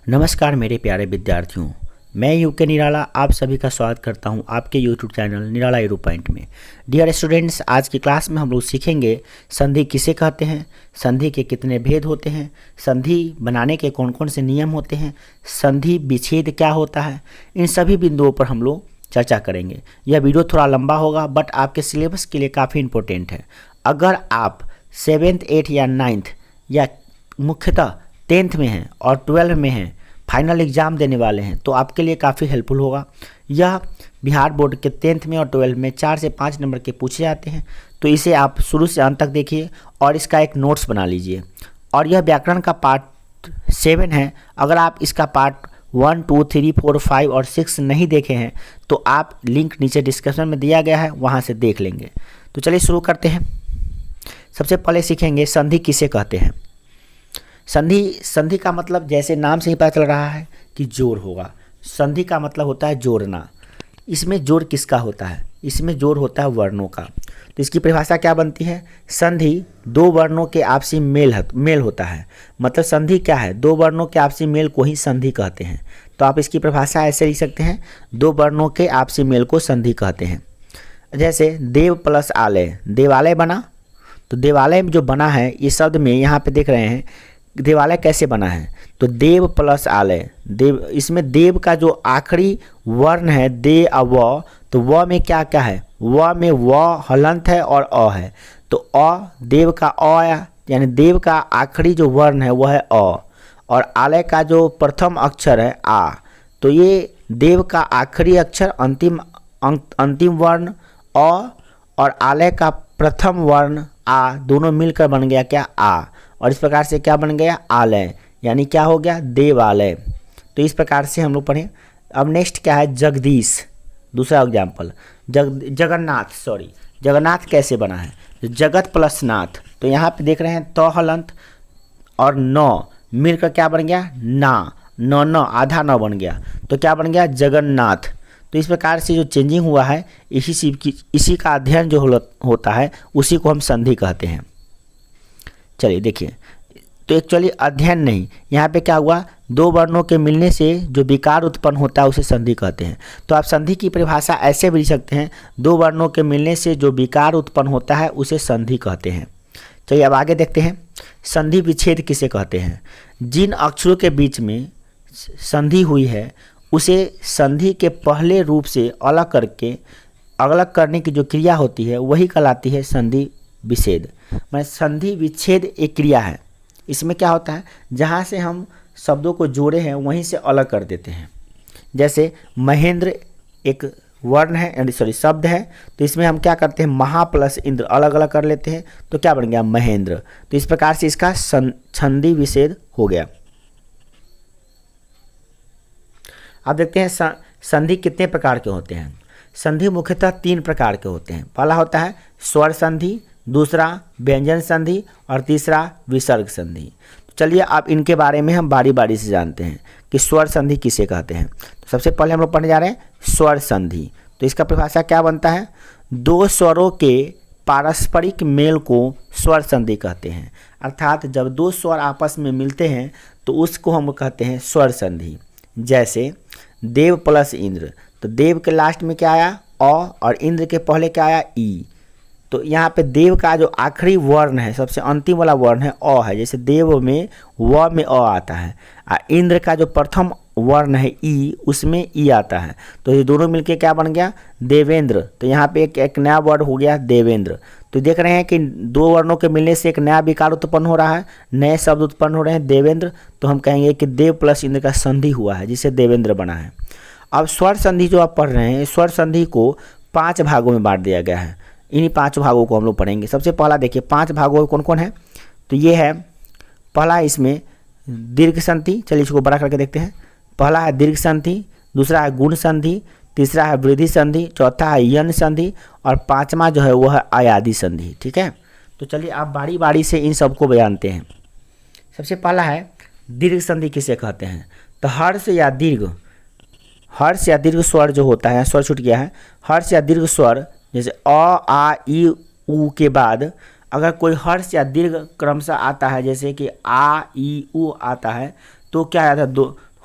नमस्कार मेरे प्यारे विद्यार्थियों, मैं यूके निराला आप सभी का स्वागत करता हूं आपके यूट्यूब चैनल निराला एडू पॉइंट में। डियर स्टूडेंट्स, आज की क्लास में हम लोग सीखेंगे संधि किसे कहते हैं, संधि के कितने भेद होते हैं, संधि बनाने के कौन कौन से नियम होते हैं, संधि विच्छेद क्या होता है। इन सभी बिंदुओं पर हम लोग चर्चा करेंगे। यह वीडियो थोड़ा लंबा होगा बट आपके सिलेबस के लिए काफ़ी इंपॉर्टेंट है। अगर आप 7th 8th या 9th या मुख्यतः 10th में हैं और 12th में हैं, फाइनल एग्ज़ाम देने वाले हैं, तो आपके लिए काफ़ी हेल्पफुल होगा। यह बिहार बोर्ड के 10th में और 12th में 4 से 5 नंबर के पूछे जाते हैं, तो इसे आप शुरू से अंत तक देखिए और इसका एक नोट्स बना लीजिए। और यह व्याकरण का पार्ट 7 है। अगर आप इसका पार्ट 1 2 3 4 5 और 6 नहीं देखे हैं तो आप लिंक नीचे डिस्क्रिप्शन में दिया गया है, वहाँ से देख लेंगे। तो चलिए शुरू करते हैं। सबसे पहले सीखेंगे संधि किसे कहते हैं। संधि का मतलब जैसे नाम से ही पता चल रहा है कि जोड़ होगा। संधि का मतलब होता है जोड़ना। इसमें जोड़ किसका होता है? इसमें जोड़ होता है वर्णों का। तो इसकी परिभाषा क्या बनती है? संधि दो वर्णों के आपसी मेल होता है। मतलब संधि क्या है? दो वर्णों के आपसी मेल को ही संधि कहते हैं। तो आप इसकी परिभाषा ऐसे लिख सकते हैं, दो वर्णों के आपसी मेल को संधि कहते हैं। जैसे देव प्लस आलय, देवालय बना। तो देवालय जो बना है, इस शब्द में यहाँ पे देख रहे हैं देवालय कैसे बना है, तो देव प्लस आलय। देव, इसमें देव का जो आखिरी वर्ण है दे और व, तो व में क्या क्या है? व में व हलंत है और अ है। तो अ देव का अ, यानी देव का आखिरी जो वर्ण है वह है अ, और आलय का जो प्रथम अक्षर है आ। तो ये देव का आखिरी अक्षर अंतिम वर्ण अ और आलय का प्रथम वर्ण आ, दोनों मिलकर बन गया क्या? आ। और इस प्रकार से क्या बन गया? आलय, यानी क्या हो गया? देवालय। तो इस प्रकार से हम लोग पढ़ें। अब नेक्स्ट क्या है? जगदीश। दूसरा एग्जाम्पल जगन्नाथ कैसे बना है? जगत प्लस नाथ। तो यहाँ पे देख रहे हैं तो हलंत और नौ मिलकर क्या बन गया? ना। न आधा न बन गया, तो क्या बन गया? जगन्नाथ। तो इस प्रकार से जो चेंजिंग हुआ है इसी का अध्ययन जो होता है उसी को हम संधि कहते हैं। चलिए देखिए, तो एक्चुअली अध्ययन नहीं, यहाँ पे क्या हुआ? दो वर्णों के मिलने से जो विकार उत्पन्न होता है उसे संधि कहते हैं। तो आप संधि की परिभाषा ऐसे भी लिख सकते हैं, दो वर्णों के मिलने से जो विकार उत्पन्न होता है उसे संधि कहते हैं। चलिए अब आगे देखते हैं, संधि विच्छेद किसे कहते हैं। जिन अक्षरों के बीच में संधि हुई है उसे संधि के पहले रूप से अलग करने की जो क्रिया होती है वही कहलाती है संधि विच्छेद। मैं संधि विच्छेद एक क्रिया है। इसमें क्या होता है? जहाँ से हम शब्दों को जोड़े हैं वहीं से अलग कर देते हैं। जैसे महेंद्र एक वर्ण है, शब्द है, तो इसमें हम क्या करते हैं? महा प्लस इंद्र अलग अलग कर लेते हैं, तो क्या बन गया? महेंद्र। तो इस प्रकार से इसका संधि विच्छेद हो गया। अब देखते हैं संधि कितने प्रकार के होते हैं। संधि मुख्यतः 3 प्रकार के होते हैं। पहला होता है स्वर संधि, दूसरा व्यंजन संधि और तीसरा विसर्ग संधि। तो चलिए अब इनके बारे में हम बारी बारी से जानते हैं कि स्वर संधि किसे कहते हैं। तो सबसे पहले हम लोग पढ़ने जा रहे हैं स्वर संधि। तो इसका परिभाषा क्या बनता है? दो स्वरों के पारस्परिक मेल को स्वर संधि कहते हैं। अर्थात जब दो स्वर आपस में मिलते हैं तो उसको हम कहते हैं स्वर संधि। जैसे देव प्लस इंद्र, तो देव के लास्ट में क्या आया? अ, और इंद्र के पहले क्या आया? ई। तो यहाँ पे देव का जो आखिरी वर्ण है, सबसे अंतिम वाला वर्ण है अ है। जैसे देव में व में अ आता है, इंद्र का जो प्रथम वर्ण है ई, उसमें ई आता है। तो ये दोनों मिलके क्या बन गया? देवेंद्र। तो यहाँ पे एक नया वर्ड हो गया देवेंद्र। तो देख रहे हैं कि दो वर्णों के मिलने से एक नया विकार उत्पन्न हो रहा है, नए शब्द उत्पन्न हो रहे हैं देवेंद्र। तो हम कहेंगे कि देव प्लस इंद्र का संधि हुआ है जिससे देवेंद्र बना है। अब स्वर संधि जो आप पढ़ रहे हैं, स्वर संधि को 5 भागों में बांट दिया गया है। इन्हीं 5 भागों को हम लोग पढ़ेंगे। सबसे पहला देखिए 5 भागों कौन कौन है। तो ये है पहला, इसमें दीर्घ संधि। चलिए इसको बड़ा करके देखते हैं। पहला है दीर्घ संधि, दूसरा है गुण संधि, तीसरा है वृद्धि संधि, चौथा है यन संधि और 5वां जो है वह है अयादि संधि। ठीक है, तो चलिए आप बारी बारी से इन सबको जानते हैं। सबसे पहला है दीर्घ संधि किसे कहते हैं। तो हर्ष या दीर्घ स्वर जो होता है, स्वर छूट गया है, हर्ष या दीर्घ स्वर जैसे अ आ ई उ के बाद अगर कोई हर्ष या दीर्घ क्रमशः आता है, जैसे कि आ ई उ आता है, तो क्या आता है?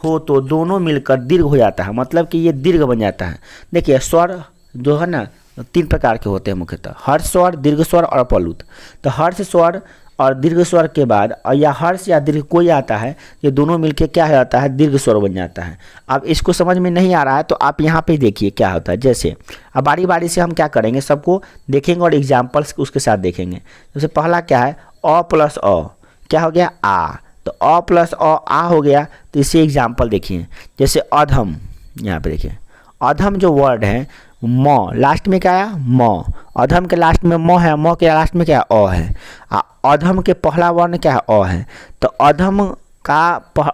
हो तो दोनों मिलकर दीर्घ हो जाता है, मतलब कि ये दीर्घ बन जाता है। देखिए स्वर जो है ना 3 प्रकार के होते हैं मुख्यतः, हर्ष स्वर, दीर्घ स्वर और अपलुत। तो हर्ष स्वर और दीर्घ स्वर के बाद या हर्ष या दीर्घ कोई आता है, ये दोनों मिलके क्या हो जाता है, दीर्घ स्वर बन जाता है। अब इसको समझ में नहीं आ रहा है तो आप यहाँ पे देखिए क्या होता है। जैसे अब बारी बारी से हम क्या करेंगे, सबको देखेंगे और एग्जाम्पल्स उसके साथ देखेंगे। जैसे पहला क्या है, अ प्लस अ क्या हो गया, आ। तो अ प्लस अ आ हो गया। तो इसे एग्जाम्पल देखिए, जैसे अधम, यहाँ पे देखिए अधम जो वर्ड है म, लास्ट में क्या आया, म। अधम के लास्ट में म है, म के लास्ट में क्या है, अ है। अधम के पहला वर्ण क्या है, अ है। तो अधम का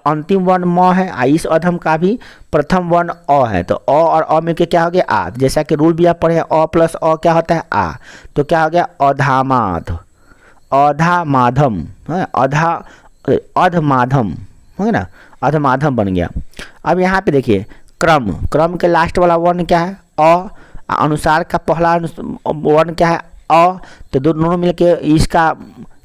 अंतिम वर्ण म है, इस अधम का भी प्रथम वर्ण अ है। तो अ और अ मिलके क्या हो गया, आ। जैसा कि रूल भी आप पढ़े, अ प्लस अ क्या होता है, आ। तो क्या हो गया, अधामाध, अधामाधम, अधमाधम हो गया ना, अधमाधम बन गया। अब यहाँ पे देखिए क्रम, क्रम के लास्ट वाला वर्ण क्या है, अ। अनुसार का पहला वर्ण क्या है, अ। तो दोनों मिलके इसका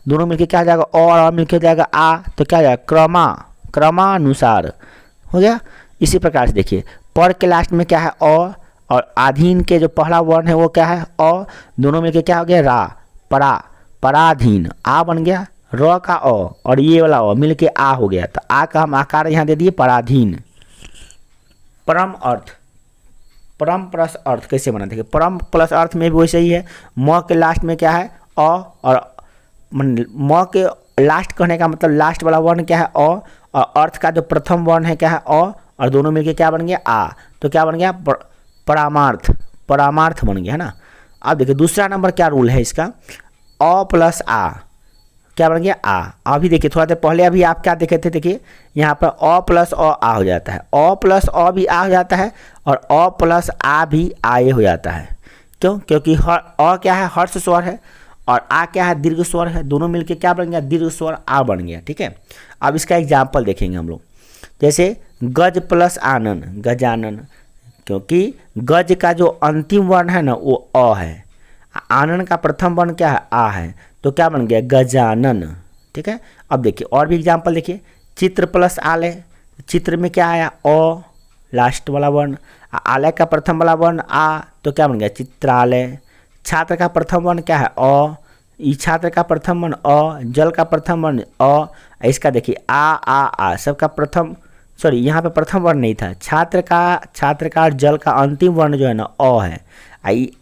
दोनों मिलके क्या हो जाएगा, अ और मिलके जाएगा आ। तो क्या हो जाएगा, क्रमा, क्रमानुसार हो गया। इसी प्रकार से देखिए पर के लास्ट में क्या है, अ, और आधीन के जो पहला वर्ण है वो क्या है, अ। दोनों मिलके क्या हो गया, रा, परा, पराधीन, आ बन गया। र का अ और ये वाला अ मिलके आ हो गया। तो आ का हम आकार यहाँ दे दिए, पराधीन। परम अर्थ, परम प्लस अर्थ कैसे बना, देखिए परम प्लस अर्थ में भी वैसे ही है। म के लास्ट में क्या है, अ, और म के लास्ट कहने का मतलब लास्ट वाला वर्ण क्या है, अ, और अर्थ का जो प्रथम वर्ण है क्या है, अ, और दोनों मिलके क्या बन गया, आ। तो क्या बन गया, परामार्थ, परामार्थ बन गया है ना। अब देखिए दूसरा नंबर क्या रूल है इसका, अ प्लस आ क्या बन गया, आ। अभी देखिए थोड़ा देर पहले अभी आप क्या देखे थे, देखिए यहाँ पर अ प्लस अ आ हो जाता है, अ प्लस अ भी आ हो जाता है, और अ प्लस आ भी आए हो जाता है। क्यों, क्योंकि अ क्या है, हर्ष स्वर है, और आ क्या है, दीर्घ स्वर है। दोनों मिलके क्या बन गया, दीर्घ स्वर आ बन गया। ठीक है, अब इसका एग्जाम्पल देखेंगे हम लोग। जैसे गज प्लस आनन, गजानन, क्योंकि गज का जो अंतिम वर्ण है ना वो अ है, आनन का प्रथम वर्ण क्या है, आ है। तो क्या बन गया, गजानन। ठीक है, अब देखिए और भी एग्जाम्पल देखिए। चित्र प्लस आलय, चित्र में क्या आया, अ लास्ट वाला वर्ण, आलय का प्रथम वाला वर्ण आ। तो क्या बन गया, चित्रालय। छात्र का प्रथम वर्ण क्या है, अ। छात्र का प्रथम वर्ण अ, जल का प्रथम वर्ण अ। इसका देखिए आ सबका प्रथम, सॉरी यहाँ पे प्रथम वर्ण नहीं था, छात्र का और जल का अंतिम वर्ण जो है ना अ है।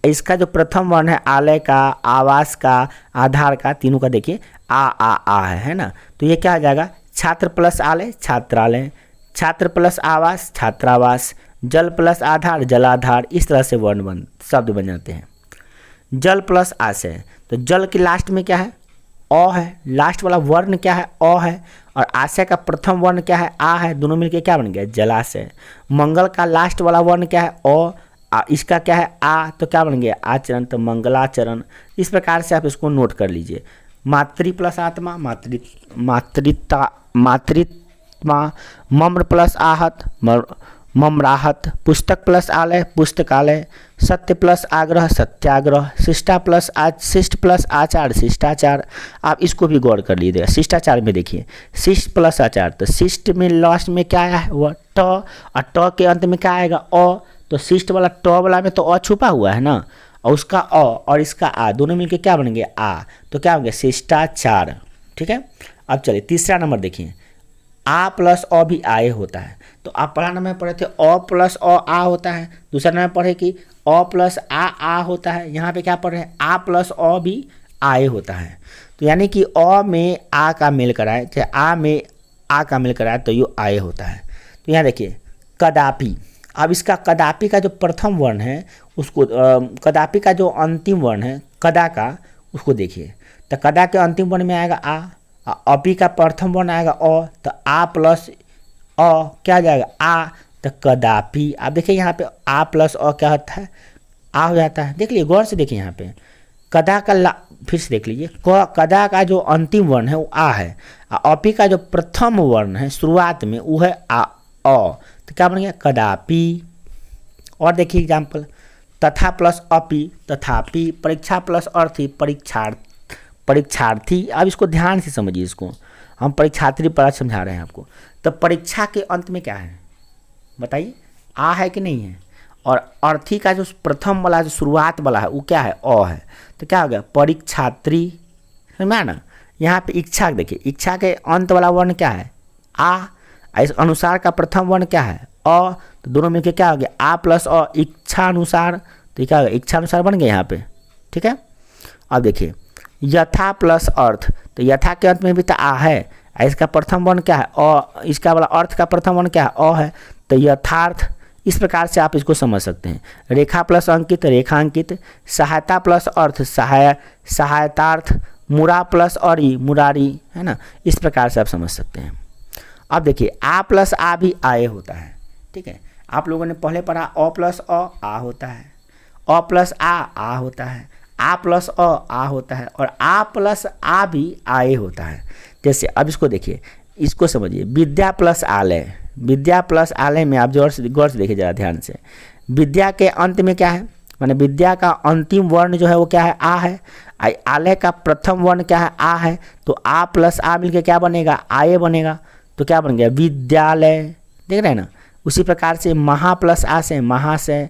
इसका जो प्रथम वर्ण है आलय का, आवास का, आधार का, तीनों का देखिए आ है ना। तो ये क्या हो जाएगा, छात्र प्लस आलय छात्रालय, छात्र प्लस आवास छात्रावास, जल प्लस आधार जलाधार। इस तरह से शब्द बन जाते हैं। जल प्लस आशय, तो जल के लास्ट में क्या है, अ है, लास्ट वाला वर्ण क्या है, अ है, और आशय का प्रथम वर्ण क्या है, आ है। दोनों मिलके क्या बन गया, जलाशय। मंगल का लास्ट वाला वर्ण क्या है, अ, इसका क्या है, आ। तो क्या बन गया, आचरण, तो मंगलाचरण। इस प्रकार से आप इसको नोट कर लीजिए। मातृ प्लस आत्मा, मातृत्मा, मम्र प्लस आहत, ममराहत, पुस्तक प्लस आलय पुस्तकालय, सत्य प्लस आग्रह सत्याग्रह, शिष्टा प्लस शिष्ट प्लस आचार शिष्टाचार। आप इसको भी गौर कर लीजिएगा। शिष्टाचार में देखिए शिष्ट प्लस आचार, तो शिष्ट में लास्ट में क्या आया है, वह ट, और ट के अंत में क्या आएगा, अ। तो शिष्ट वाला ट वाला में तो अ छुपा हुआ है ना, और उसका अ और इसका आ दोनों मिलके क्या बन गया, आ। तो क्या हो गया, शिष्टाचार। ठीक है, अब चलिए तीसरा नंबर देखिए। आ प्लस अ भी आए होता है। तो आप पहला नंबर पढ़े थे अ प्लस अ आ होता है, दूसरा नंबर पढ़े कि अ प्लस आ होता है। यहाँ पे क्या पढ़ रहे हैं, आ प्लस अ भी आए होता है। तो यानी कि अ में आ का मेल कराए, चाहे आ में आ का मेल कराए, तो ये आए होता है। तो यहाँ देखिए कदापि। अब इसका कदापि का जो प्रथम वर्ण है उसको, कदापि का जो अंतिम वर्ण है कदा का, उसको देखिए। तो कदा के अंतिम वर्ण में आएगा आ, अपी का प्रथम वर्ण आएगा अ। तो आ प्लस अ क्या आ जाएगा, आ। तो कदापि। आप देखिए यहाँ पे आ प्लस अ क्या होता है, आ हो जाता है। देख लीजिए गौर से देखिए यहाँ पे कदा का फिर से देख लीजिए, कदा का जो अंतिम वर्ण है वो आ है, अपी का जो प्रथम वर्ण है शुरुआत में वो है आ अ। तो क्या बन गया, कदापि। और देखिए एग्जाम्पल, तथा प्लस अपि तथापि, परीक्षा प्लस अर्थी परीक्षार्थी। अब इसको ध्यान से समझिए, इसको हम परीक्षार्थी पर समझा रहे हैं आपको। तो परीक्षा के अंत में क्या है बताइए, आ है कि नहीं है। और अर्थी का जो प्रथम वाला जो शुरुआत वाला है वो क्या है, अ है। तो क्या हो गया परीक्षात्री, समझा ना। यहाँ पे इच्छा देखिए, इच्छा के अंत वाला वर्ण क्या है, आ। इस अनुसार का प्रथम वर्ण क्या है, अ। तो दोनों मिलकर क्या हो गया, आ प्लस अ, इच्छा अनुसार। तो क्या हो गया, इच्छा अनुसार बन गया यहाँ पे, ठीक है। अब देखिए यथा प्लस अर्थ, तो यथा के अंत में भी तो आ है, इसका प्रथम वर्ण क्या है, अ। इसका वाला अर्थ का प्रथम वर्ण क्या है, अ है। तो यथार्थ, इस प्रकार से आप इसको समझ सकते हैं। रेखा प्लस अंकित, रेखांकित। सहायता प्लस अर्थ, सहायतार्थ। मुरा प्लस औरी, मुरारी, है ना। इस प्रकार से आप समझ सकते हैं। अब देखिए आ प्लस आ भी आए होता है, ठीक है। आप लोगों ने पहले पढ़ा अ प्लस अ आ होता है, अ प्लस आ होता है, आ प्लस अ आ होता है, और आ प्लस आ भी आए होता है। जैसे अब इसको देखिए, इसको समझिए, विद्या प्लस आलय। विद्या प्लस आलय में आप गौर से देखिए जरा ध्यान से। विद्या के अंत में क्या है, माने विद्या का अंतिम वर्ण जो है वो क्या है, आ है। आलय का प्रथम वर्ण क्या है, आ है। तो आ प्लस आ मिलके क्या बनेगा, आए बनेगा। तो क्या बन गया, विद्यालय। देख रहे हैं ना। उसी प्रकार से महा प्लस आ से महाशय,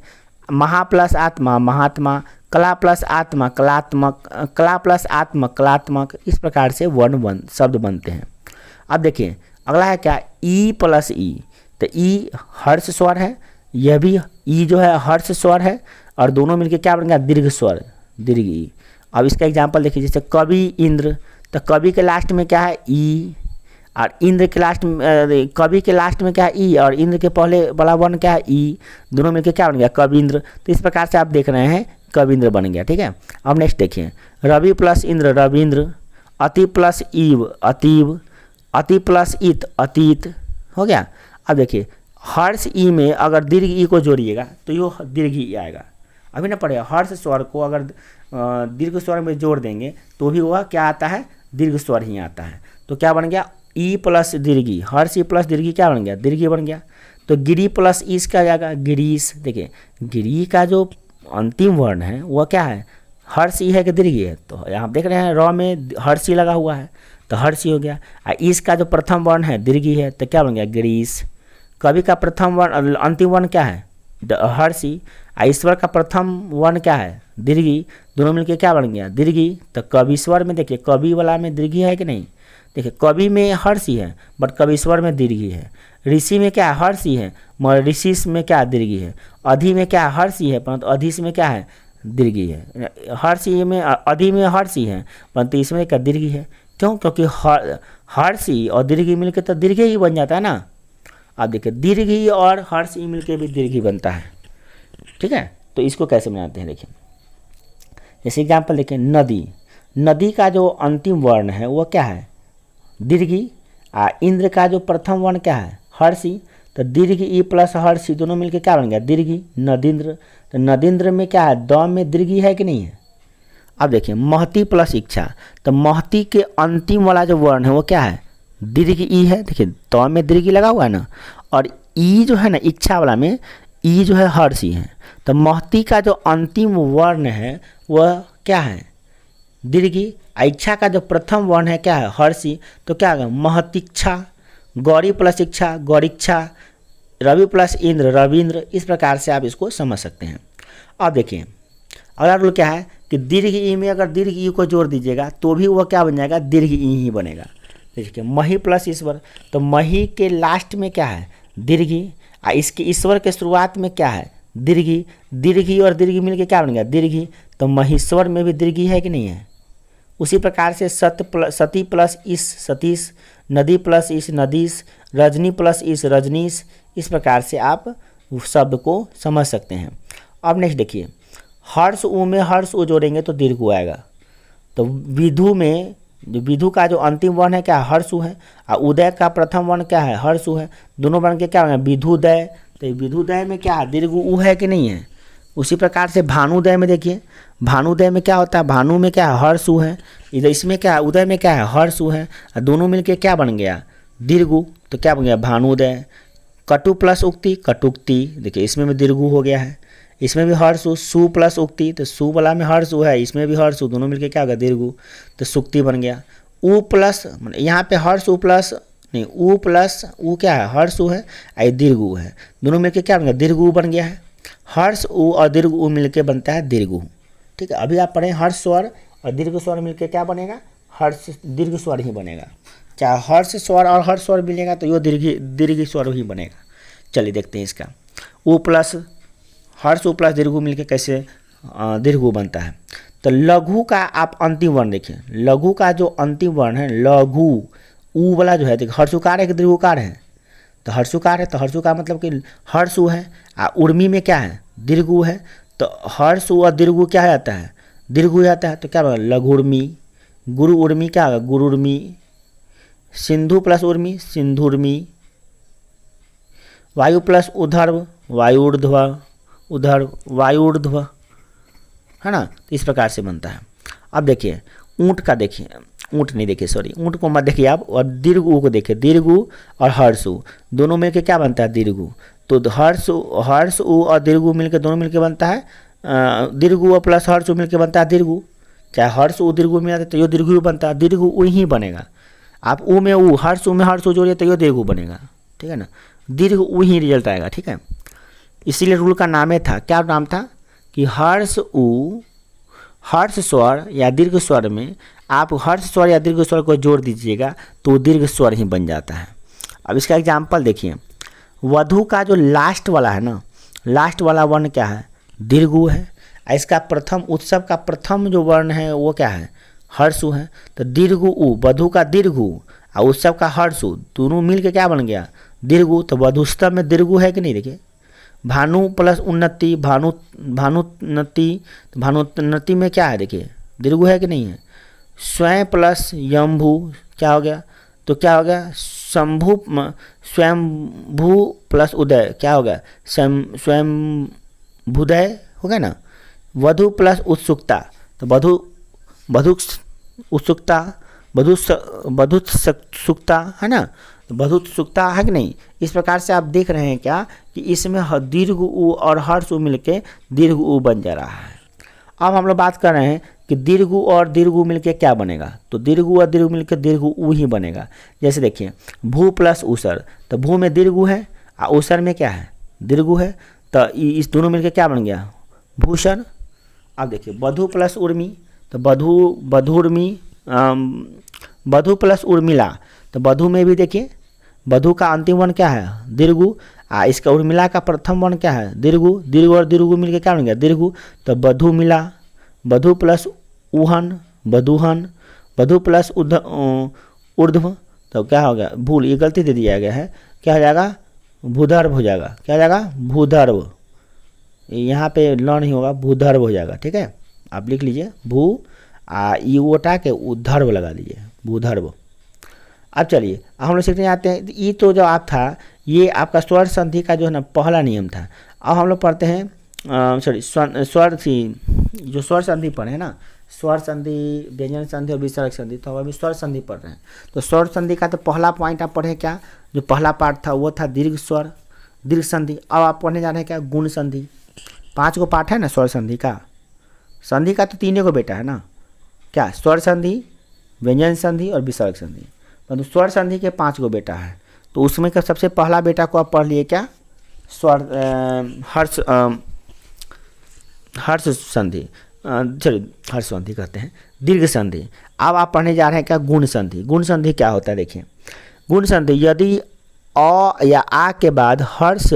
महा प्लस आत्मा महात्मा, कला प्लस आत्मा कलात्मक, कला प्लस आत्मा कलात्मक। इस प्रकार से शब्द बनते हैं। अब देखिए अगला है क्या, ई प्लस ई। तो ई हर्ष स्वर है, यह भी ई जो है हर्ष स्वर है, और दोनों मिलके क्या बन गया, दीर्घ स्वर, दीर्घ ई। अब इसका एग्जाम्पल देखिए, जैसे कवि इंद्र। तो कवि के लास्ट में क्या है, ई, और इंद्र के लास्ट में, कवि के लास्ट में क्या है, ई, और इंद्र के पहले वाला वर्ण क्या है, ई। दोनों मिलकर क्या बन गया, कविंद्र। तो इस प्रकार से आप देख रहे हैं कविंद्र बन गया, ठीक है। अब नेक्स्ट देखिए, रवि प्लस इंद्र, रविंद्र। अति प्लस ईव, अतीव। अति प्लस इत, अतीत, हो गया। अब देखिए हर्ष ई में अगर दीर्घ ई को जोड़िएगा तो यो दीर्घ ई आएगा। अभी ना पढ़े, हर्ष स्वर को अगर दीर्घ स्वर में जोड़ देंगे तो भी वह क्या आता है, दीर्घ स्वर ही आता है। तो क्या बन गया, ई प्लस दीर्घी, हर्ष ई प्लस दीर्घी क्या बन गया, दीर्घी बन गया। तो गिरी प्लस ईस क्या जाएगा, गिरीश। देखिए गिरी का जो अंतिम वर्ण है वह क्या है, हर्ष ई है कि दीर्घी है। तो यहाँ देख रहे हैं र में हर्ष ई लगा हुआ है, तो हर्ष ई हो गया। ईस का जो प्रथम वर्ण है दीर्घी है, तो क्या बन गया, गिरीश। कवि का प्रथम वर्ण अंतिम वर्ण क्या है, हर्ष ई। ईश्वर का प्रथम वर्ण क्या है, दीर्घी। दोनों मिलकर क्या बन गया, दीर्घी। तो कविश्वर में देखिए, कवि वाला में दीर्घी है कि नहीं, देखिए कवि में हर्षी है बट कविश्वर में दीर्घी है। ऋषि में क्या है, हर्षी है मगर ऋषि में क्या दीर्घी है। अधि में क्या है, हर्षी है परंतु अधिस में क्या है, दीर्घी है। हर्षी में, अधि में हर्षी है परंतु इसमें क्या दीर्घी है। क्यों, क्योंकि हर्षी और दीर्घी मिलकर तो दीर्घी ही बन जाता है ना। अब देखिए दीर्घी और हर्षी मिलकर भी दीर्घी बनता है, ठीक है। तो इसको कैसे बनाते हैं देखिए, जैसे एग्जाम्पल देखिए, नदी। नदी का जो अंतिम वर्ण है वो क्या है, दीर्घी। इंद्र का जो प्रथम वर्ण क्या है, हर्षी। तो दीर्घ ई प्लस हर्षी दोनों मिलकर क्या बन गया, दीर्घी, नदींद्र। तो नदींद्र में क्या है, द में दीर्घी है कि नहीं है। अब देखिए महती प्लस इच्छा। तो महती के अंतिम वाला जो वर्ण है वो क्या है, दीर्घ ई है। देखिए द में दीर्घी लगा हुआ है ना, और ई जो है ना इच्छा वाला में ई जो है हर्षी है। तो महती का जो अंतिम वर्ण है वह क्या है, दीर्घी। इच्छा का जो प्रथम वर्ण है क्या है, हर्षी। तो क्या होगा, महतीक्षा। गौरी प्लस इच्छा, गौरीक्षा। रवि प्लस इंद्र, रविंद्र। इस प्रकार से आप इसको समझ सकते हैं। अब देखिए अगला रूल क्या है कि दीर्घ ई में अगर दीर्घ ई को जोड़ दीजिएगा तो भी वह क्या बन जाएगा, दीर्घ ई ही बनेगा। देखिए मही प्लस ईश्वर। तो मही के लास्ट में क्या है, दीर्घी। इसके ईश्वर के शुरुआत में क्या है, दीर्घी। दीर्घी और दीर्घी मिलकर क्या बन गया, दीर्घी। तो महेश्वर में भी दीर्घी है कि नहीं है। उसी प्रकार से सती प्लस ईश, सतीश। नदी प्लस ईश, नदीश। रजनी प्लस ईश, रजनीश। इस प्रकार से आप शब्द को समझ सकते हैं। अब नेक्स्ट देखिए, हर्ष ऊ में हर्ष ऊ जोड़ेंगे तो दीर्घ ऊ आएगा। तो विधु में जो विधु का जो अंतिम वर्ण है क्या है, हर्ष ऊ है। और उदय का प्रथम वर्ण क्या है, हर्ष ऊ है। दोनों वर्ण के क्या होंगे, विधुदय। तो विधुदय में क्या है, दीर्घ ऊ है कि नहीं है। उसी प्रकार से भानुदय में देखिए, भानुदय में क्या होता है, भानु में क्या है, हर्ष ऊ है। इधर इसमें क्या है, उदय में क्या है, हर्ष ऊ है। और दोनों मिलके क्या बन गया, दीर्घ ऊ। तो क्या बन गया, भानुदय। कटु प्लस उक्ति, कटुक्ति। देखिए इसमें भी दीर्घ ऊ हो गया है। इसमें भी हर्ष ऊ। सु प्लस उक्ति, तो सु वाला में हर्ष ऊ है, इसमें भी हर्ष ऊ। दोनों मिलके क्या होगा, दीर्घ ऊ। तो सुक्ति बन गया। ऊ प्लस, यहाँ पे हर्ष ऊ प्लस नहीं, ऊ प्लस ऊ क्या है, हर्ष ऊ है, आई दीर्घ ऊ है, दोनों मिलके क्या बन गया, दीर्घ ऊ बन गया है। हर्ष ऊ और दीर्घ ऊ मिलके बनता है दीर्घ ऊ। ठीक है, अभी आप पढ़ें हर्ष स्वर और दीर्घ स्वर मिलके क्या बनेगा, हर्ष दीर्घ स्वर ही बनेगा। चाहे हर्ष स्वर और हर्ष स्वर मिलेगा तो ये दीर्घ स्वर ही बनेगा। चलिए देखते हैं इसका, ऊ प्लस हर्ष ऊ प्लस दीर्घ ऊ मिलके कैसे दीर्घ ऊ बनता है। तो लघु का आप अंतिम वर्ण देखिए, लघु का जो अंतिम वर्ण है लघु ऊ वाला जो है, देखिए हर्षुकार है कि दीर्घुकार है, तो हर्षुकार है, तो हर्षुकार मतलब कि हर्ष ऊ है, उर्मी में क्या है, दीर्घ ऊ है, तो हर्ष ऊ और दीर्घ ऊ क्या आता है, दीर्घ ऊ आता है, तो क्या होगा लघुर्मी, गुरु उर्मी क्या होगा गुरुर्मी, सिंधु प्लस उर्मी सिंधुर्मी, वायु प्लस उधर्व वायुर्ध्व उधर्व वायुर्ध्व, है ना। तो इस प्रकार से बनता है। अब देखिए ऊँट का, देखिए ऊँट नहीं, देखिए सॉरी ऊँट को मत देखिए आप, और दीर्घ ऊ को देखिए, दीर्घ ऊ और हर्ष ऊ दोनों मिलके क्या बनता है दीर्घ ऊ। तो हर्ष ऊ और दीर्घ ऊ मिलके दोनों मिलके बनता है दीर्घ ऊ प्लस हर्ष ऊ मिलके बनता है दीर्घ ऊ। चाहे हर्ष ऊ दीर्घ ऊ में आता है तो ये दीर्घ ऊ बनता है, दीर्घ ऊ ही बनेगा। आप ऊ में ऊ हर्ष ऊ में हर्ष ऊ जोड़िए तो ये दीर्घ ऊ बनेगा। ठीक है ना, दीर्घ ऊ ही रिजल्ट आएगा। ठीक है, इसीलिए रूल का नाम था, क्या नाम था कि हर्ष ऊ हर्ष स्वर या दीर्घ स्वर में आप हर्ष स्वर या दीर्घ स्वर को जोड़ दीजिएगा तो दीर्घ स्वर ही बन जाता है। अब इसका एग्जाम्पल देखिए, वधु का जो लास्ट वाला है ना, लास्ट वाला वर्ण क्या है दीर्घ ऊ है, इसका प्रथम उत्सव का प्रथम जो वर्ण है वो क्या है हर्ष ऊ है, तो दीर्घ ऊ, वधु का दीर्घ ऊ और उत्सव का हर्ष ऊ दोनों मिल के क्या बन गया दीर्घ ऊ। तो वधुस्तव में दीर्घ ऊ है कि नहीं, देखिए भानु प्लस उन्नति भानुन्नति, तो भानुन्नति में क्या है देखिए दीर्घ ऊ है कि नहीं है। स्वयं प्लस यम्भू क्या हो गया, तो क्या हो गया स्वयंभू प्लस उदय क्या हो गया स्वयंभुदय हो गया ना। वधु प्लस उत्सुकता, तो वधु उत्सुकता वधुत्सुकता है ना, तो वधुत्सुकता है कि नहीं। इस प्रकार से आप देख रहे हैं क्या कि इसमें दीर्घ ऊ और हर्ष ऊ मिलके दीर्घ ऊ बन जा रहा है। अब हम लोग बात कर रहे हैं कि दीर्घ ऊ और दीर्घ ऊ मिलके क्या बनेगा, तो दीर्घ ऊ और दीर्घ मिलके दीर्घ ऊ ही बनेगा। जैसे देखिए भू प्लस ऊसर, तो भू में दीर्घ ऊ है और ऊसर में क्या है दीर्घ ऊ है, तो इस दोनों मिलके क्या बन गया भूषण। अब देखिए वधु प्लस उर्मी, तो वधुर्मी वधु प्लस उर्मिला, तो वधु में भी देखिए वधु का अंतिम वर्ण क्या है दीर्घ ऊ, इसका उर्मिला का प्रथम वर्ण क्या है दीर्घ ऊ, दीर्घ और दीर्घ ऊ मिलके क्या बन गया दीर्घ ऊ। तो वधु मिला, वधु प्लस उहन वधुहन, वधु प्लस ऊर्ध्व, तो क्या हो गया भूल, ये गलती दे दिया गया है, क्या हो जाएगा भूधर्व हो जाएगा, क्या हो जाएगा भूधर्व, यहाँ पे ल नहीं होगा भूधर्व हो जाएगा। ठीक है, आप लिख लीजिए भू ई उठा के उधर्व लगा लीजिए भूधर्व। अब चलिए हम लोग सीखने आते हैं, ये तो जो आप था ये आपका स्वर संधि का जो है ना पहला नियम था। अब हम लोग पढ़ते हैं स्वर जो स्वर संधि पढ़े हैं ना, स्वर संधि व्यंजन संधि और विसर्ग संधि, तो हम अभी स्वर संधि पढ़ रहे हैं। तो स्वर संधि का तो पहला पॉइंट आप पढ़े क्या, जो पहला पार्ट था वो था दीर्घ स्वर दीर्घ संधि। अब आप पढ़ने जा रहे हैं क्या गुण संधि। 5 को पार्ट है ना स्वर संधि का, संधि का तो 3 को बेटा है ना, क्या स्वर संधि व्यंजन संधि और विसर्ग संधि, परंतु स्वर संधि के 5 को बेटा है। तो उसमें का सबसे पहला बेटा को आप पढ़ लिए क्या स्वर हर्ष संधि, चलिए हर्ष संधि कहते हैं दीर्घ संधि। अब आप पढ़ने जा रहे हैं क्या गुण संधि। गुण संधि क्या होता है देखिए, गुण संधि यदि अ या आ के बाद हर्ष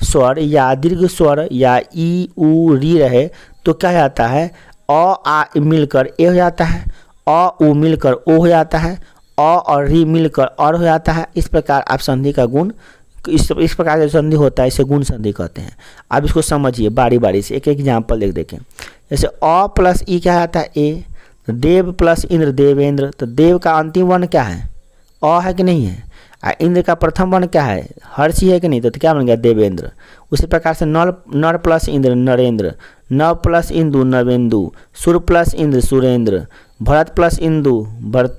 स्वर या दीर्घ स्वर या ई उ री रहे तो क्या जाता है अ आ मिलकर ए हो जाता है, अ उ मिलकर ओ हो जाता है, अ और री मिलकर और हो जाता है। इस प्रकार आप संधि का गुण इस प्रकार से संधि होता है, इसे गुण संधि कहते हैं। आप इसको समझिए बारी बारी से, एक एक एग्जाम्पल देखें। जैसे अ प्लस ई क्या आता है ए, तो देव प्लस इंद्र देवेंद्र, तो देव का अंतिम वर्ण क्या है अ है कि नहीं है, इंद्र का प्रथम वर्ण क्या है हर्ष ही है कि नहीं, तो क्या बन गया देवेंद्र। उसी प्रकार से नर प्लस इंद्र नरेंद्र, नव प्लस इंदु नवेंदु, सुर plus Indra Surendra, Bharat plus Indu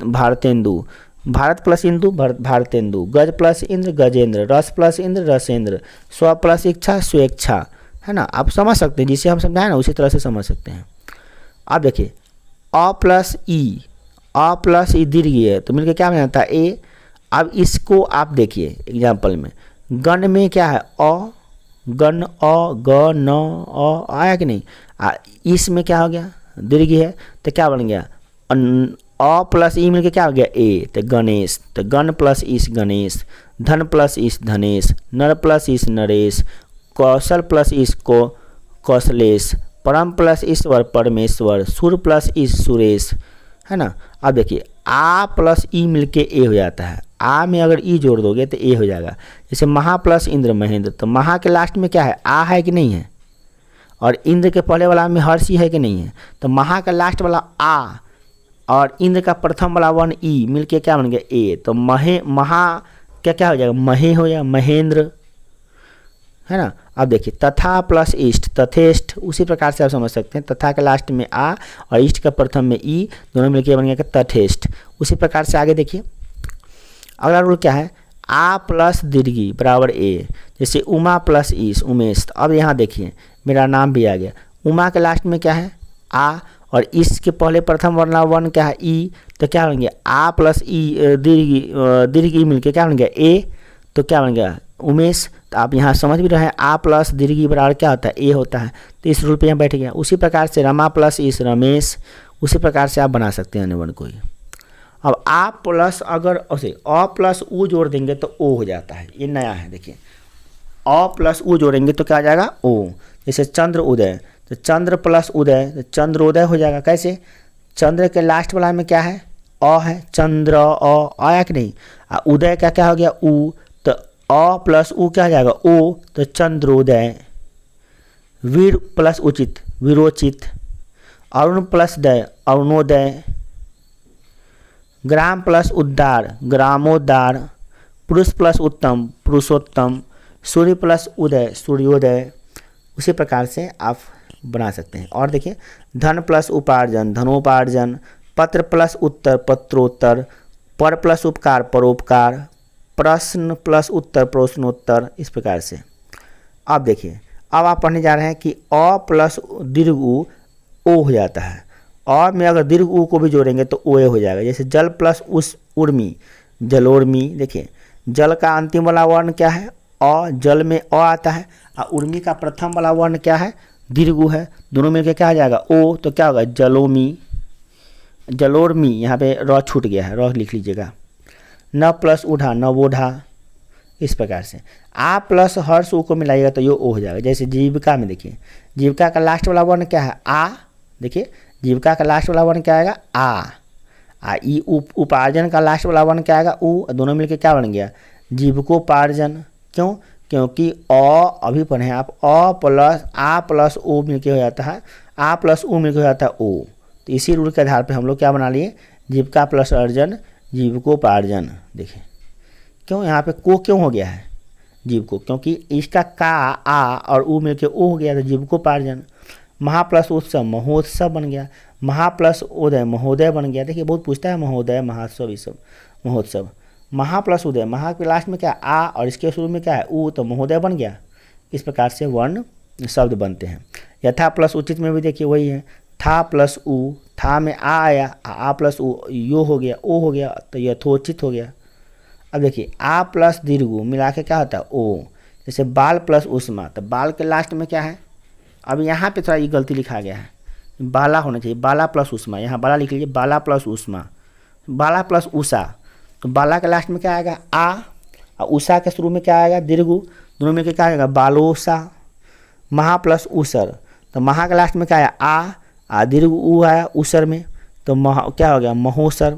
Bharatendu, Bharat plus Indu Bharatendu, गज प्लस इंद्र गजेंद्र, रस प्लस इंद्र रसेंद्र, स्व प्लस इच्छा स्वेच्छा, है ना। आप समझ सकते हैं, जिसे हम समझाएं ना उसी तरह से समझ सकते हैं। अब देखिए अ प्लस ई दीर्घ है तो मिलकर क्या बन जाता है ए, अब इसको आप देखिए एग्जाम्पल में, गण में क्या है अ, गण अ ग न अ आया कि नहीं। इसमें क्या हो गया दीर्घ है तो क्या बन गया अ प्लस ई मिलके क्या हो गया ए, तो गणेश। तो गण प्लस इस गणेश, धन प्लस इस धनेश, नर प्लस इस नरेश, कौशल प्लस इस को कौशलेश, परम प्लस ईश्वर परमेश्वर, सुर प्लस इस सुरेश, है ना। अब देखिए आ प्लस ई मिलके ए हो जाता है, आ में अगर ई जोड़ दोगे तो ए हो जाएगा। जैसे महा प्लस इंद्र महेंद्र, तो महा के लास्ट में क्या है आ है कि नहीं है, और इंद्र के पहले वाला में हर्षी है कि नहीं है। तो महा का लास्ट वाला आ और इंद्र का प्रथम वाला वन ई मिलके क्या बन गया ए। तो महा क्या क्या हो जाएगा महे हो जाएगा महेंद्र, है ना। अब देखिए तथा प्लस इष्ट तथेष्ट, उसी प्रकार से आप समझ सकते हैं, तथा के लास्ट में आ और इष्ट का प्रथम में ई, दोनों मिलकर बन गया तथेष्ट। उसी प्रकार से आगे देखिए अगला रूल क्या है, आ प्लस दीर्घी बराबर ए। जैसे उमा प्लस ईश उमेश। तो अब यहाँ देखिए मेरा नाम भी आ गया, उमा के लास्ट में क्या है आ और इसके पहले प्रथम वाला वन क्या है ई, तो क्या बन गया आ प्लस ई दीर्घ ई मिलके क्या बन गया ए, तो क्या बन गया उमेश। तो आप यहाँ समझ भी रहे हैं आ प्लस दीर्घी बराबर क्या होता है ए होता है, तो इस रूल पे यहाँ बैठ गया। उसी प्रकार से रमा प्लस इस रमेश, उसी प्रकार से आप बना सकते हैं अन्य वर्ण को ही। अब आ प्लस अगर ऐसे अ प्लस उ जोड़ देंगे तो ओ हो जाता है, ये नया है देखिए। अ प्लस उ जोड़ेंगे तो क्या आ जाएगा ओ। जैसे चंद्र उदय, तो चंद्र प्लस उदय तो चंद्रोदय हो जाएगा। कैसे, चंद्र के लास्ट वाला में क्या है अ है, चंद्र अ आया कि नहीं। उदय का क्या हो गया उ, तो अ प्लस उ क्या हो जाएगा ओ, तो चंद्रोदय। वीर प्लस उचित वीरोचित, अरुण प्लस दय अरुणोदय, ग्राम प्लस उद्दार ग्रामोद्धार, पुरुष प्लस उत्तम पुरुषोत्तम, सूर्य प्लस उदय सूर्योदय। उसी प्रकार से आप बना सकते हैं। और देखिए धन प्लस उपार्जन धनोपार्जन, पत्र प्लस उत्तर पत्रोत्तर, पर प्लस उपकार परोपकार, प्रश्न प्लस उत्तर प्रश्नोत्तर। इस प्रकार से अब देखिए अब आप पढ़ने जा रहे हैं कि अ प्लस दीर्घ उ ओ हो जाता है, और में अगर दीर्घ उ को भी जोड़ेंगे तो ओए हो जाएगा। जैसे जल प्लस उस उर्मी जलोर्मी। देखिए जल का अंतिम वाला वर्ण क्या है अ, जल में अ आता है, और उर्मी का प्रथम वाला वर्ण क्या है दीर्घ उ है, दोनों मिलकर क्या आ जाएगा ओ, तो क्या होगा जलोमी जलोर्मी। यहाँ पे र छूट गया है, र लिख लीजिएगा। न प्लस उढ़ा नवोढ़ा। इस प्रकार से आ प्लस हर्ष उ को मिलाइएगा तो ये ओ हो जाएगा। जैसे जीविका में देखिए जीविका का लास्ट वाला वर्ण क्या है आ, देखिए जीविका का लास्ट वाला वर्ण क्या आएगा आ ई उपार्जन का लास्ट वाला वर्ण क्या आएगा उ, दोनों मिलकर क्या बन गया जीविकोपार्जन। क्यों, क्योंकि अ अभी पढ़े आप अ प्लस आ प्लस ओ मिलके हो जाता है, आ प्लस उ मिलके हो जाता है ओ। तो इसी रूल के आधार पे हम लोग क्या बना लिए जीविका प्लस अर्जन जीविकोपार्जन। देखिए क्यों यहाँ पे को क्यों हो गया है जीविको, क्योंकि इसका का आ और उ मिलके ओ हो गया तो जीविकोपार्जन। महा प्लस उत्सव महोत्सव बन गया, महा प्लस उदय महोदय बन गया। देखिए बहुत पूछता है महोदय महोत्सव ये सब महोत्सव। महा प्लस उदय, महा के लास्ट में क्या आ और इसके शुरू में क्या है उ, तो महोदय बन गया। इस प्रकार से वर्ण शब्द बनते हैं। यथा प्लस उचित में भी देखिए वही है, था प्लस उ, था में आ आया, आ प्लस उ यो हो गया ओ हो गया, तो यथोचित हो गया। अब देखिए आ प्लस दीर्घ उ मिला के क्या होता है ओ। जैसे बाल प्लस उष्मा, तो बाल के लास्ट में क्या है, अब यहाँ पे थोड़ा ये गलती लिखा गया है, बाला होना चाहिए बाला प्लस उष्मा, यहाँ बाला लिख लीजिए बाला प्लस उष्मा, बाला प्लस उषा। तो बाला के लास्ट में क्या आएगा आ और उषा के शुरू में क्या आएगा दीर्घ उ, दोनों में क्या आएगा बालोषा। महा प्लस उसर, तो महा के लास्ट में क्या आया आ दीर्घ उ आया उसर में, तो महा क्या हो गया महोसर।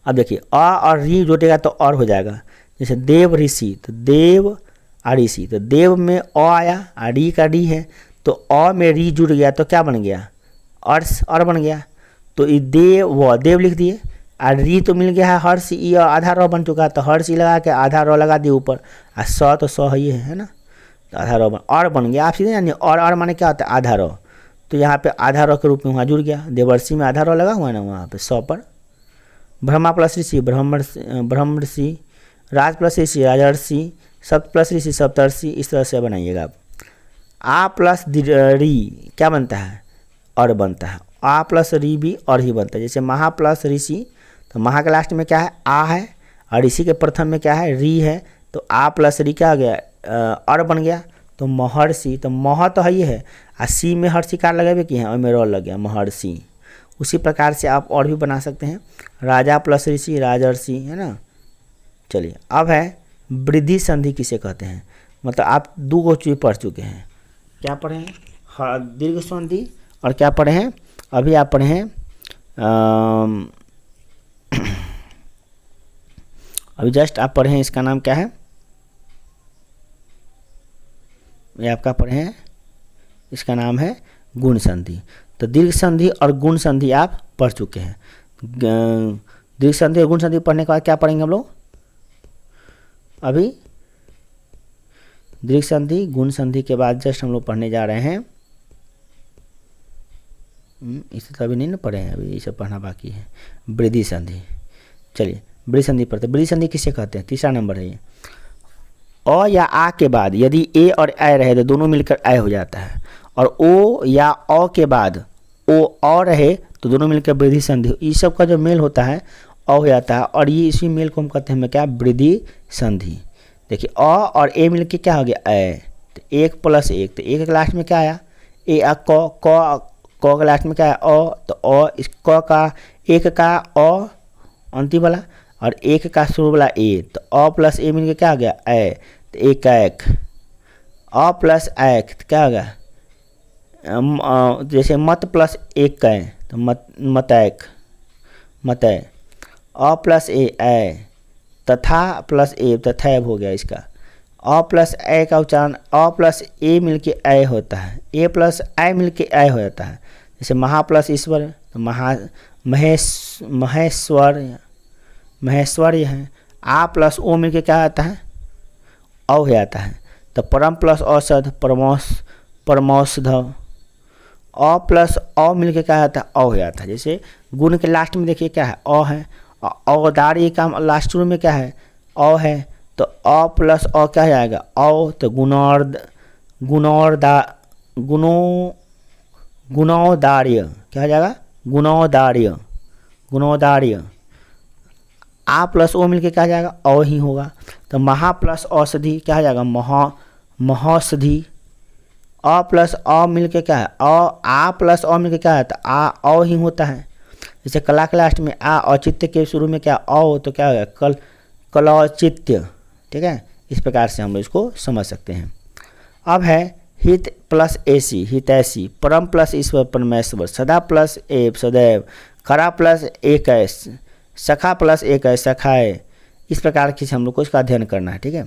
अब देखिए अ और री जोड़ेगा तो और हो जाएगा। जैसे देव ऋषि, तो देव और ऋषि, तो देव में अ आया और री का डी है, तो अ में री जुड़ गया तो क्या बन गया अर्श और बन गया। तो ये देव लिख दिए, और री तो मिल गया है हर्ष ई और आधा र बन चुका है, तो हर्ष ई लगा के आधा र लगा दिए ऊपर, और स तो स ही है ना, तो आधा र और बन गया। आप सीधे जानिए और माने क्या होता है आधा र, तो यहाँ पे आधा र के रूप में वहाँ जुड़ गया। देवर्षि में आधा र लगा हुआ है ना वहाँ पे स पर। ब्रह्मा प्लस ऋषि ब्रह्म ऋषि, राज प्लस ऋषि राजर्षि, सप्त प्लस ऋषि सप्तर्षि। इस तरह से बनाइएगा आप। आ प्लस री क्या बनता है और बनता है, आ प्लस री भी और ही बनता है। जैसे महा प्लस ऋषि, तो महा के लास्ट में क्या है, आ है, और इसी के प्रथम में क्या है, री है, तो आ प्लस री क्या हो गया, और बन गया, तो महर्षि। तो मह तो है ही है, आ सी में हर्षि कार लगे कि हैं, में र लग गया, महर्षि। उसी प्रकार से आप और भी बना सकते हैं, राजा प्लस ऋषि, राजर्षि, है ना। चलिए अब है वृद्धि संधि किसे कहते हैं, मतलब आप 2 चीज पढ़ चुके हैं, क्या पढ़े हैं, दीर्घ संधि, और क्या पढ़े हैं, अभी आप पढ़े हैं अभी जस्ट आप पढ़े हैं, इसका नाम क्या है, ये आपका पढ़े हैं, इसका नाम है गुण संधि। तो दीर्घ संधि और गुण संधि आप पढ़ चुके हैं। दीर्घ संधि और गुण संधि पढ़ने के बाद क्या पढ़ेंगे हम लोग, अभी दीर्घ संधि गुण संधि के बाद जस्ट हम लोग पढ़ने जा रहे हैं, इसे तो अभी नहीं ना पढ़े हैं, अभी ये सब पढ़ना बाकी है, वृद्धि संधि। चलिए वृद्धि संधि पढ़ते हैं। वृद्धि संधि किसे कहते हैं, तीसरा नंबर है ये। अ या आ के बाद यदि ए और ए रहे तो दोनों मिलकर ए हो जाता है, और ओ या अ के बाद ओ अ रहे तो दोनों मिलकर वृद्धि संधि। इस सब का जो मेल होता है अ हो जाता है, और ये इसी मेल को हम कहते हैं क्या, वृद्धि संधि। देखिए अ और ए मिलकर क्या हो गया, ए, तो 1 + 1, तो 1 के लास्ट में क्या आया, ए, आ, क के लास्ट में क्या है, अ, तो अ, इस क का 1 का अ अंतिम वाला, और 1 का शुरू वाला ए, तो अ प्लस ए मिलकर क्या हो गया, ए, तो 1 का 1, अ प्लस एक, तो क्या हो गया, जैसे मत प्लस 1 का है तो मत एक, अ प्लस ए, तथा प्लस ए, तथैव हो गया इसका। अ प्लस ए का उच्चारण अ प्लस ए मिलके ए होता है, ए प्लस ए मिलके ए हो जाता है। जैसे महा प्लस ईश्वर, तो महेश्वर है। आ प्लस ओ मिलके क्या आता है, अ हो जाता है। तो परम प्लस औषध, परमौषध। अ प्लस अ मिलके क्या आता है, अ हो जाता है। जैसे गुण के लास्ट में देखिए क्या है, अ है, औदार्य का लास्ट में क्या है, अ है, तो अ प्लस अ क्या जाएगा, अ, तो गुणोदार्य क्या हो जाएगा, गुणोदार्य। आ प्लस ओ मिलके क्या जाएगा, अ ही होगा। तो महा प्लस औषधि क्या हो जाएगा, महौषधि। अ प्लस अ मिलके क्या है, आ प्लस अ मिलके क्या है, तो अ ही होता है। जैसे कला के लास्ट में आ, औचित्य के शुरू में क्या अ, तो क्या होगा, कलौचित्य। ठीक है, इस प्रकार से हम इसको समझ सकते हैं। अब है हित प्लस एसी, हितैषी। परम प्लस ईश्वर, परमेश्वर। सदा प्लस एव, सदैव। खरा प्लस एक, सखा प्लस एक, सखाए। इस प्रकार की हम लोग को इसका अध्ययन करना है। ठीक है।